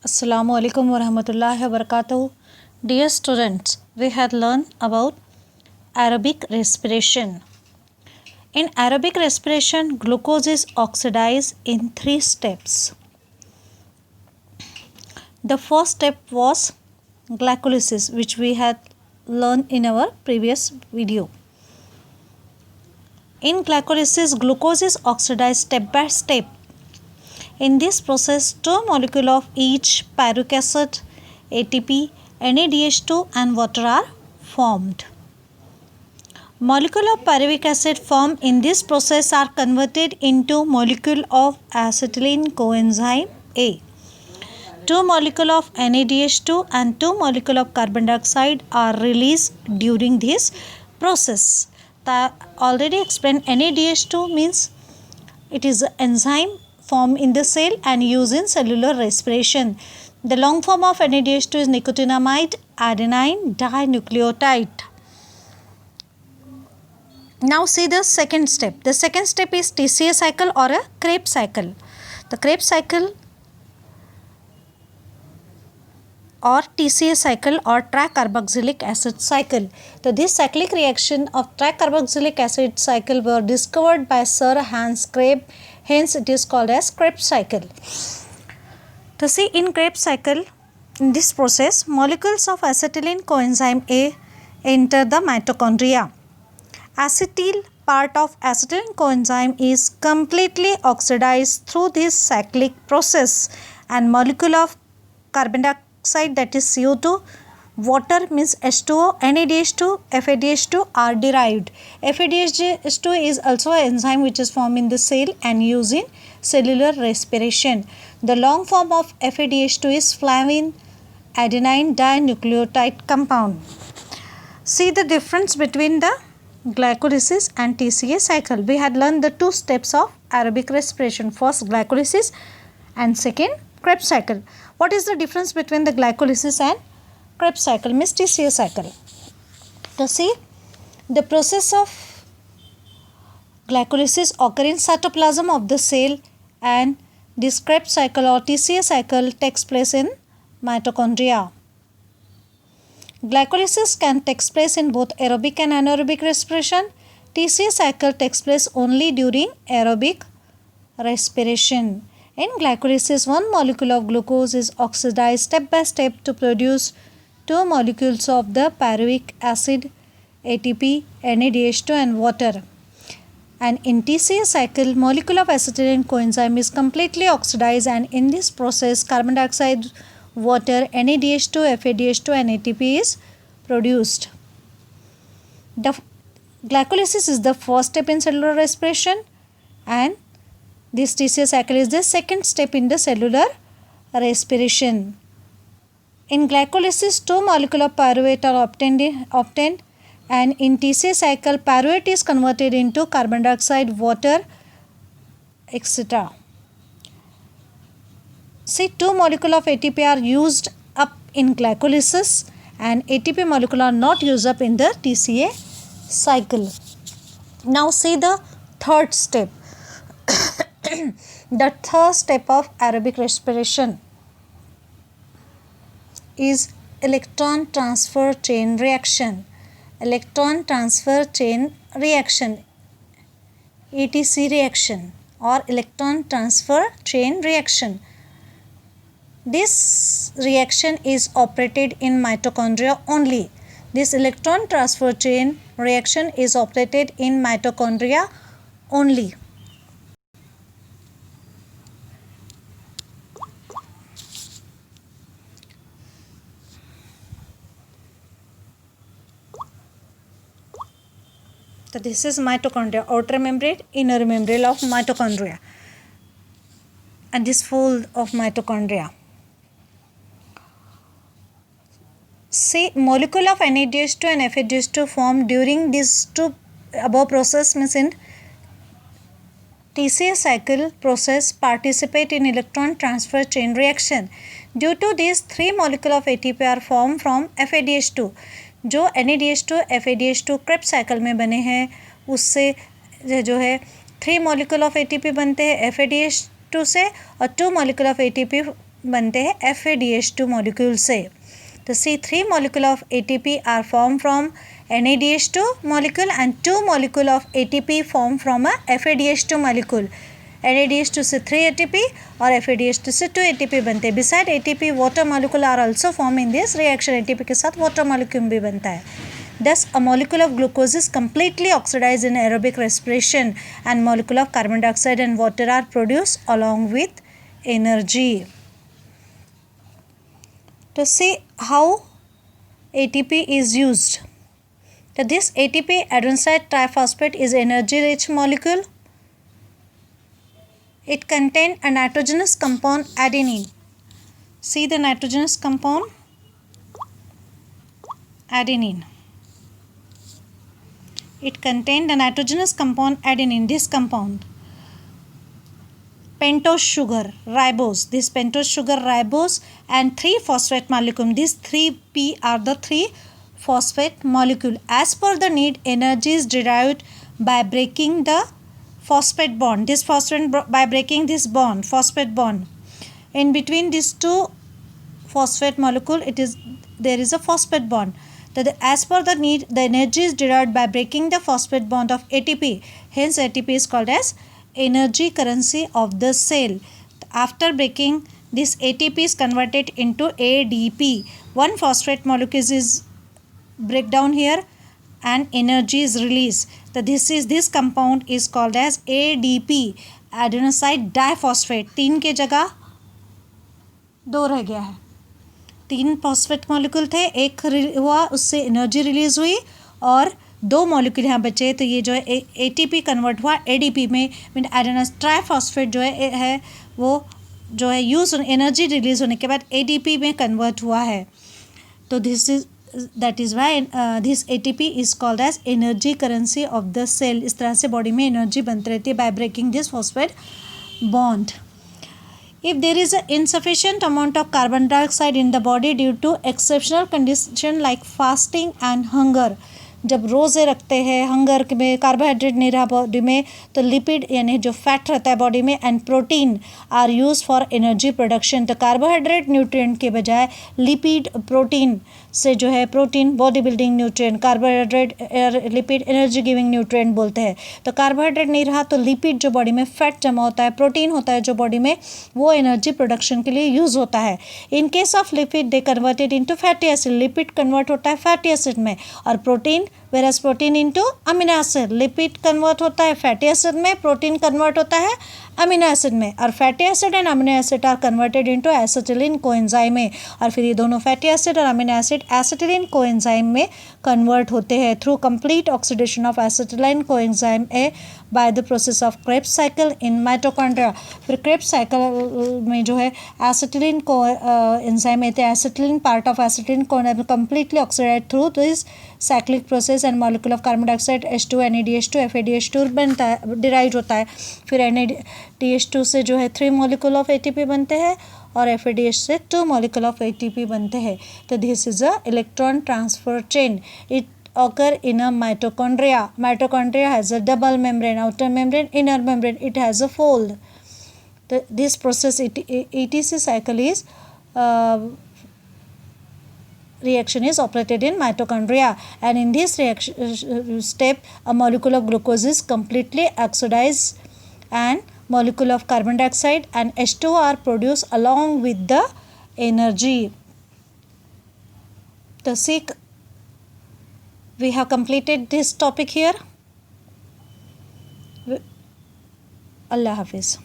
Assalamu alaikum wa rahmatullahi wa barakatuh. Dear students, we had learned about aerobic respiration. In aerobic respiration, glucose is oxidized in 3 steps. The first step was glycolysis, which we had learned in our previous video. In glycolysis, glucose is oxidized step by step. In this process, two molecules of each pyruvic acid, ATP, NADH2 and water are formed. Molecule of pyruvic acid formed in this process are converted into molecule of acetylene coenzyme A. Two molecule of NADH2 and two molecule of carbon dioxide are released during this process. Already explained, NADH2 means it is an enzyme formed in the cell and used in cellular respiration. The long form of NADH2 is nicotinamide adenine dinucleotide. Now see the second step. The second step is TCA cycle or a Krebs cycle. The Krebs cycle or TCA cycle or tricarboxylic acid cycle. So this cyclic reaction of tricarboxylic acid cycle were discovered by Sir Hans Krebs, hence it is called as Krebs cycle. So see, in Krebs cycle, in this process, molecules of acetylene coenzyme A enter the mitochondria. Acetyl part of acetylene coenzyme is completely oxidized through this cyclic process, and molecule of carbon dioxide, that is CO2, water means H2O, NADH2, FADH2 are derived. FADH2 is also an enzyme which is formed in the cell and used in cellular respiration. The long form of FADH2 is flavin adenine dinucleotide compound. See the difference between the glycolysis and TCA cycle. We had learned the two steps of aerobic respiration. First glycolysis and second Krebs cycle. What is the difference between the glycolysis and Krebs cycle, means TCA cycle? To see, the process of glycolysis occurs in cytoplasm of the cell, and this Krebs cycle or TCA cycle takes place in mitochondria. Glycolysis can take place in both aerobic and anaerobic respiration. TCA cycle takes place only during aerobic respiration. In glycolysis, one molecule of glucose is oxidized step by step to produce two molecules of the pyruvic acid, ATP, NADH2 and water. And in TCA cycle, molecule of acetylene coenzyme is completely oxidized, and in this process, carbon dioxide, water, NADH2, FADH2 and ATP is produced. The glycolysis is the first step in cellular respiration, and this TCA cycle is the second step in the cellular respiration. In glycolysis, two molecules of pyruvate are obtained, and in TCA cycle, pyruvate is converted into carbon dioxide, water, etc. See, two molecules of ATP are used up in glycolysis, and ATP molecule are not used up in the TCA cycle. Now see the third step. The third step of aerobic respiration is electron transfer chain reaction. Electron transfer chain reaction, ETC reaction or electron transfer chain reaction. This reaction is operated in mitochondria only. This electron transfer chain reaction is operated in mitochondria only. So this is mitochondria, outer membrane, inner membrane of mitochondria, and this fold of mitochondria. See, molecule of NADH2 and FADH2 formed during these two above process, means in TCA cycle process, participate in electron transfer chain reaction. Due to these, three molecules of ATP are formed from FADH2. जो NADH2 FADH2 Krebs cycle में बने हैं, उससे जो है 3 molecule of ATP बनते हैं FADH2 से, और 2 मॉलिक्यूल ऑफ ATP बनते हैं FADH2 मॉलिक्यूल से। तो see 3 molecule of ATP are formed from NADH2 molecule and 2 molecule of ATP formed from a FADH2 molecule. NADH2 से 3 ATP और FADH2 से 2 ATP बनते हैं. Beside ATP, water molecule are also formed in this reaction. ATP के साथ water molecule भी बनता है. Thus, a molecule of glucose is completely oxidized in aerobic respiration and molecule of carbon dioxide and water are produced along with energy. To see how ATP is used. So this ATP adenosine triphosphate is energy rich molecule. It contains a nitrogenous compound adenine. See the nitrogenous compound adenine. It contains the nitrogenous compound adenine. This compound pentose sugar ribose. This pentose sugar ribose and 3 phosphate molecule. These 3P are the 3 phosphate molecule. As per the need, energy is derived by breaking the phosphate bond. This phosphate by breaking this bond, phosphate bond. In between these two phosphate molecule, there is a phosphate bond. As per the need, the energy is derived by breaking the phosphate bond of ATP. Hence, ATP is called as energy currency of the cell. After breaking, this ATP is converted into ADP. One phosphate molecule is break down here and energy is released. So this compound is called as ADP, adenosine diphosphate. 3 के जगह 2 रह गया है. 3 phosphate molecule थे, एक हुआ, उससे energy release हुई और 2 मॉलिक्यूल यहाँ बचे. तो ये जो है ATP कन्वर्ट हुआ ADP में, मीन एडेनोसाइन ट्राइफॉस्फेट जो है वो जो है यूज एनर्जी रिलीज होने के बाद ADP में कन्वर्ट हुआ है. तो that is why this ATP is called as energy currency of the cell. इस तरह से बॉडी में एनर्जी बनती रहती है by breaking this phosphate bond. If there is an insufficient amount of carbon dioxide in the body due to exceptional condition like fasting and hunger, जब रोज़े रखते हैं, हंगर में कार्बोहाइड्रेट नहीं रहा बॉडी में, तो लिपिड यानी जो फैट रहता है बॉडी में and protein are use for energy production. तो कार्बोहाइड्रेट न्यूट्रिएंट के बजाय लिपिड प्रोटीन से जो है, protein body building nutrient, carbohydrate lipid energy giving nutrient बोलते हैं. तो कार्बोहाइड्रेट नहीं रहा तो लिपिड जो बॉडी में फैट जमा होता है, प्रोटीन होता है जो बॉडी में, वो एनर्जी प्रोडक्शन के लिए यूज़ होता है. In case of lipid they converted into fatty acid. Lipid convert होता है फैटी एसिड में और protein whereas protein into amino acid. Lipid convert होता है फैटी एसिड में, प्रोटीन कन्वर्ट होता है अमीनो एसिड में, और fatty acid and amino acid are converted into acetylene coenzyme में, और फिर ये दोनों फैटी एसिड और अमीनो एसिड एसिटिलीन कोएंजाइम में कन्वर्ट होते हैं through complete oxidation of acetylene coenzyme A by the process of Krebs cycle in mitochondria. फिर क्रेब्स साइकिल में जो है एसिटिलीन को एंजाइम है, एसिटिलीन पार्ट ऑफ एसिटिलीन को completely oxidize through this cyclic process and molecule of carbon dioxide H2 NADH2 FADH2 बनता है, derive होता है. फिर NADH2 से जो है 3 मॉलिक्यूल ऑफ ATP बनते हैं और FADH से 2 मॉलिक्यूल ऑफ ATP बनते हैं. तो this is a electron transfer chain. It occur in a mitochondria. Mitochondria has a double membrane, outer membrane, inner membrane. It has a fold. This process ETC cycle is reaction is operated in mitochondria, and in this reaction step a molecule of glucose is completely oxidized and molecule of carbon dioxide and H2 are produced along with the energy. The we have completed this topic here. Allah Hafiz.